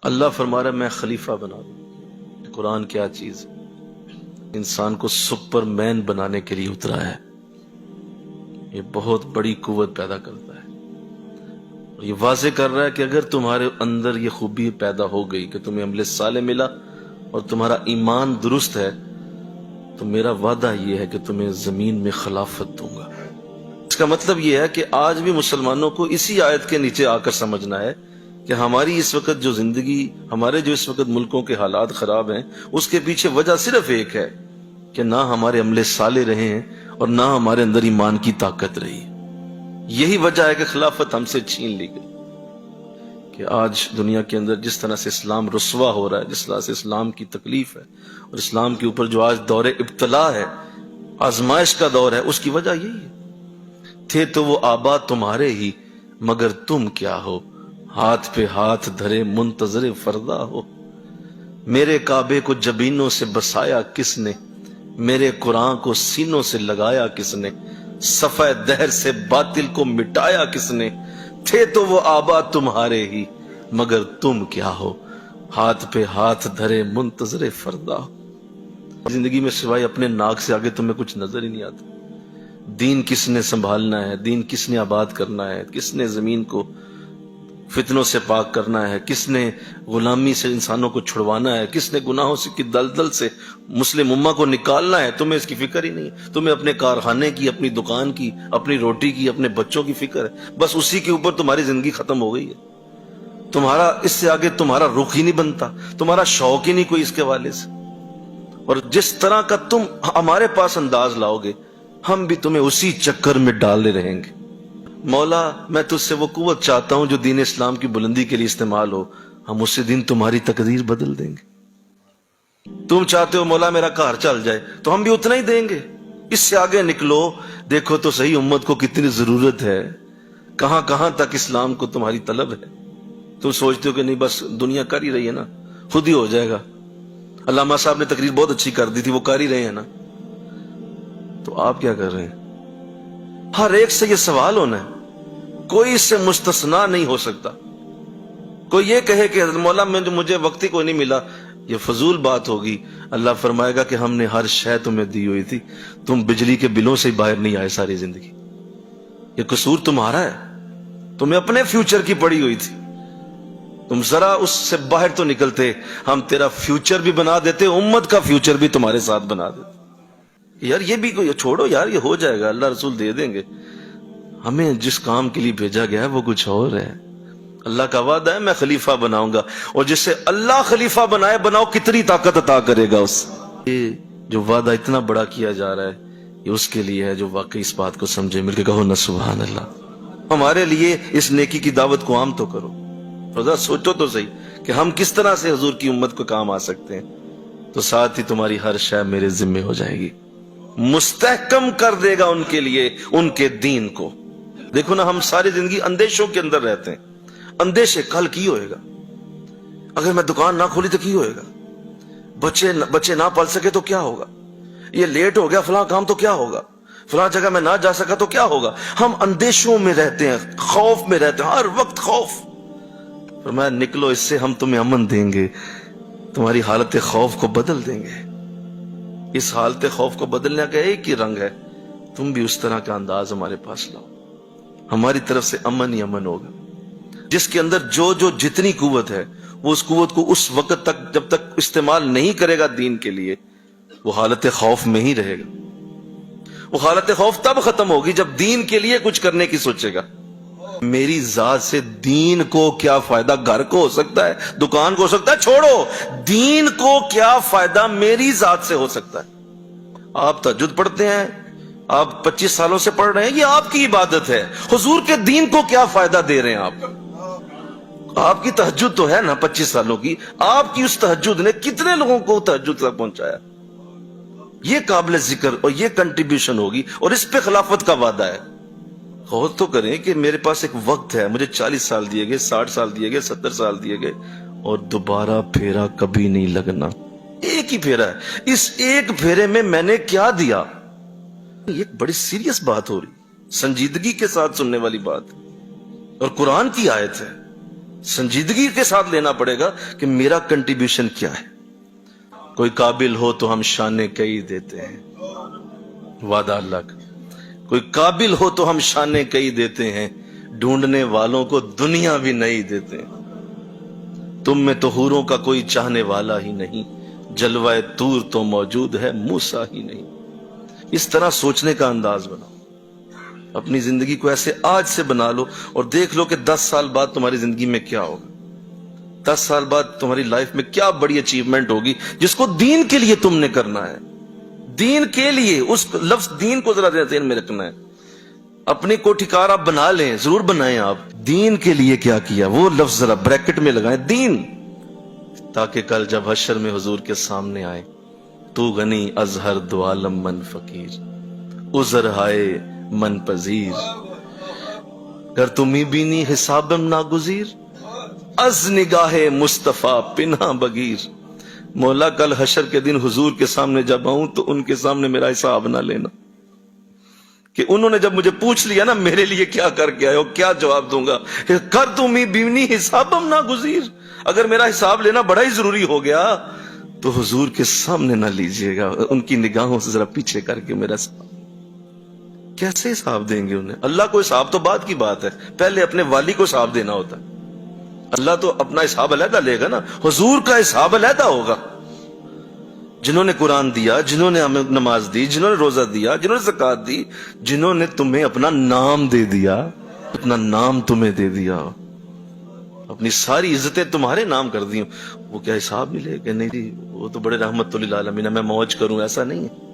اللہ فرما رہا ہے میں خلیفہ بنا دوں۔ قرآن کیا چیز ہے؟ انسان کو سپر مین بنانے کے لیے اترا ہے۔ یہ بہت بڑی قوت پیدا کرتا ہے اور یہ واضح کر رہا ہے کہ اگر تمہارے اندر یہ خوبی پیدا ہو گئی کہ تمہیں عمل صالح ملا اور تمہارا ایمان درست ہے تو میرا وعدہ یہ ہے کہ تمہیں زمین میں خلافت دوں گا۔ اس کا مطلب یہ ہے کہ آج بھی مسلمانوں کو اسی آیت کے نیچے آ کر سمجھنا ہے کہ ہماری اس وقت جو زندگی، ہمارے جو اس وقت ملکوں کے حالات خراب ہیں، اس کے پیچھے وجہ صرف ایک ہے کہ نہ ہمارے عمل صالح رہے ہیں اور نہ ہمارے اندر ایمان کی طاقت رہی۔ یہی وجہ ہے کہ خلافت ہم سے چھین لی گئی، کہ آج دنیا کے اندر جس طرح سے اسلام رسوا ہو رہا ہے، جس طرح سے اسلام کی تکلیف ہے اور اسلام کے اوپر جو آج دور ابتلا ہے، آزمائش کا دور ہے، اس کی وجہ یہی ہے۔ تھے تو وہ آبا تمہارے ہی مگر تم کیا ہو، ہاتھ پہ ہاتھ دھرے منتظر فردا ہو۔ میرے کعبے کو جبینوں سے بسایا کس نے، میرے قرآن کو سینوں سے لگایا کس نے، صفحہ دہر سے باطل کو مٹایا کس نے۔ تھے تو وہ آبا تمہارے ہی مگر تم کیا ہو، ہاتھ پہ ہاتھ دھرے منتظر فردا ہو۔ زندگی میں سوائے اپنے ناک سے آگے تمہیں کچھ نظر ہی نہیں آتا۔ دین کس نے سنبھالنا ہے، دین کس نے آباد کرنا ہے، کس نے زمین کو فتنوں سے پاک کرنا ہے، کس نے غلامی سے انسانوں کو چھڑوانا ہے، کس نے گناہوں سے کی دلدل سے مسلم امہ کو نکالنا ہے، تمہیں اس کی فکر ہی نہیں ہے۔ تمہیں اپنے کارخانے کی، اپنی دکان کی، اپنی روٹی کی، اپنے بچوں کی فکر ہے، بس اسی کے اوپر تمہاری زندگی ختم ہو گئی ہے۔ تمہارا اس سے آگے تمہارا رخ ہی نہیں بنتا، تمہارا شوق ہی نہیں کوئی اس کے والے سے۔ اور جس طرح کا تم ہمارے پاس انداز لاؤ گے ہم بھی تمہیں اسی چکر میں ڈالے رہیں گے۔ مولا میں تجھ سے وہ قوت چاہتا ہوں جو دین اسلام کی بلندی کے لیے استعمال ہو، ہم اسی دن تمہاری تقدیر بدل دیں گے۔ تم چاہتے ہو مولا میرا کار چل جائے تو ہم بھی اتنا ہی دیں گے۔ اس سے آگے نکلو، دیکھو تو صحیح امت کو کتنی ضرورت ہے، کہاں کہاں تک اسلام کو تمہاری طلب ہے۔ تم سوچتے ہو کہ نہیں بس دنیا کر ہی رہی ہے نا، خود ہی ہو جائے گا۔ علامہ صاحب نے تقریر بہت اچھی کر دی تھی، وہ کر ہی رہے ہیں نا، تو آپ کیا کر رہے ہیں؟ ہر ایک سے یہ سوال ہونا ہے، کوئی اس سے مستثنا نہیں ہو سکتا۔ کوئی یہ کہے کہ مولا مجھے وقت ہی کوئی نہیں ملا، یہ فضول بات ہوگی۔ اللہ فرمائے گا کہ ہم نے ہر شے تمہیں دی ہوئی تھی، تم بجلی کے بلوں سے باہر نہیں آئے ساری زندگی۔ یہ قصور تمہارا ہے، تمہیں اپنے فیوچر کی پڑی ہوئی تھی، تم ذرا اس سے باہر تو نکلتے، ہم تیرا فیوچر بھی بنا دیتے، امت کا فیوچر بھی تمہارے ساتھ بنا دیتے۔ یار یہ بھی کوئی چھوڑو یار، یہ ہو جائے گا، اللہ رسول دے دیں گے۔ ہمیں جس کام کے لیے بھیجا گیا ہے وہ کچھ اور ہے۔ اللہ کا وعدہ ہے میں خلیفہ بناؤں گا، اور جسے اللہ خلیفہ بنائے بناؤ کتنی طاقت عطا کرے گا اس۔ یہ جو وعدہ اتنا بڑا کیا جا رہا ہے یہ اس کے لیے ہے جو واقعی اس بات کو سمجھے۔ مل کے کہو نا سبحان اللہ۔ ہمارے لیے اس نیکی کی دعوت کو عام تو کرو، ذرا سوچو تو صحیح کہ ہم کس طرح سے حضور کی امت کو کام آ سکتے ہیں، تو ساتھ ہی تمہاری ہر شے میرے ذمہ ہو جائے گی۔ مستحکم کر دے گا ان کے لیے ان کے دین کو۔ دیکھو نا ہم ساری زندگی اندیشوں کے اندر رہتے ہیں، اندیشے کل کی ہوئے گا، اگر میں دکان نہ کھولی تو کی ہوئے گا، بچے نہ پل سکے تو کیا ہوگا، یہ لیٹ ہو گیا فلاں کام تو کیا ہوگا، فلاں جگہ میں نہ جا سکا تو کیا ہوگا۔ ہم اندیشوں میں رہتے ہیں، خوف میں رہتے ہیں، ہر وقت خوف۔ فرمایا نکلو اس سے، ہم تمہیں امن دیں گے، تمہاری حالت خوف کو بدل دیں گے۔ اس حالت خوف کو بدلنے کا ایک ہی رنگ ہے، تم بھی اس طرح کا انداز ہمارے پاس لاؤ، ہماری طرف سے امن ہی امن ہوگا۔ جس کے اندر جو جتنی قوت ہے وہ اس قوت کو اس وقت تک جب تک استعمال نہیں کرے گا دین کے لیے، وہ حالت خوف میں ہی رہے گا۔ وہ حالت خوف تب ختم ہوگی جب دین کے لیے کچھ کرنے کی سوچے گا۔ میری ذات سے دین کو کیا فائدہ، گھر کو ہو سکتا ہے، دکان کو ہو سکتا ہے، چھوڑو، دین کو کیا فائدہ میری ذات سے ہو سکتا ہے۔ آپ تہجد پڑھتے ہیں، آپ 25 سالوں سے پڑھ رہے ہیں، یہ آپ کی عبادت ہے، حضور کے دین کو کیا فائدہ دے رہے ہیں آپ؟ آپ کی تہجد تو ہے نا 25 سالوں کی، آپ کی اس تہجد نے کتنے لوگوں کو تہجد تک پہنچایا؟ یہ قابل ذکر اور یہ کنٹریبیوشن ہوگی، اور اس پہ خلافت کا وعدہ ہے۔ غور تو کریں کہ میرے پاس ایک وقت ہے، مجھے 40 سال دیے گئے، 60 سال دیے گئے، 70 سال دیے گئے، اور دوبارہ پھیرا کبھی نہیں لگنا۔ ایک ہی پھیرا ہے، اس ایک پھیرے میں میں نے کیا دیا؟ یہ بڑی سیریس بات ہو رہی، سنجیدگی کے ساتھ سننے والی بات، اور قرآن کی آیت ہے۔ سنجیدگی کے ساتھ لینا پڑے گا کہ میرا کنٹریبیوشن کیا ہے. کوئی قابل ہو تو ہم شانے کئی دیتے ہیں، وعدہ اللہ کا. کوئی قابل ہو تو ہم شانے کئی دیتے ہیں، ڈھونڈنے والوں کو دنیا بھی نہیں دیتے. تم میں تو حوروں کا کوئی چاہنے والا ہی نہیں، جلوہ طور تو موجود ہے موسیٰ ہی نہیں. اس طرح سوچنے کا انداز بناؤ، اپنی زندگی کو ایسے آج سے بنا لو اور دیکھ لو کہ 10 سال بعد تمہاری زندگی میں کیا ہوگا. 10 سال بعد تمہاری لائف میں کیا بڑی اچیومنٹ ہوگی جس کو دین کے لیے تم نے کرنا ہے. دین کے لیے، اس لفظ دین کو ذرا ذہن میں رکھنا ہے. اپنی کو ٹھکار آپ بنا لیں، ضرور بنائیں. آپ دین کے لیے کیا کیا، وہ لفظ ذرا بریکٹ میں لگائیں، دین، تاکہ کل جب حشر میں حضور کے سامنے آئے تو غنی از ہر دو عالم من فقیر، عذر ہائے من پذیر، گر تمہیں بینی حسابم ناگزیر، از نگاہ مصطفیٰ پنہا بگیر. مولا کل حشر کے دن حضور کے سامنے جب آؤں تو ان کے سامنے میرا حساب نہ لینا کہ انہوں نے جب مجھے پوچھ لیا نا میرے لیے کیا کر کے آئے ہو، کیا جواب دوں گا. کر تمہیں بینی حسابم ناگزیر، اگر میرا حساب لینا بڑا ہی ضروری ہو گیا تو حضور کے سامنے نہ لیجئے گا، ان کی نگاہوں سے ذرا پیچھے کر کے میرا حساب. کیسے حساب دیں گے انہیں؟ اللہ کو حساب تو بعد کی بات ہے، پہلے اپنے والی کو حساب دینا ہوتا ہے. اللہ تو اپنا حساب علیحدہ لے گا نا، حضور کا حساب علیحدہ ہوگا. جنہوں نے قرآن دیا، جنہوں نے ہمیں نماز دی، جنہوں نے روزہ دیا، جنہوں نے زکوٰۃ دی، جنہوں نے تمہیں اپنا نام دے دیا، اپنا نام تمہیں دے دیا، اپنی ساری عزتیں تمہارے نام کر دی، وہ کیا حساب ملے گا؟ نہیں جی، وہ تو بڑے رحمت للعالمین، میں موج کروں، ایسا نہیں ہے.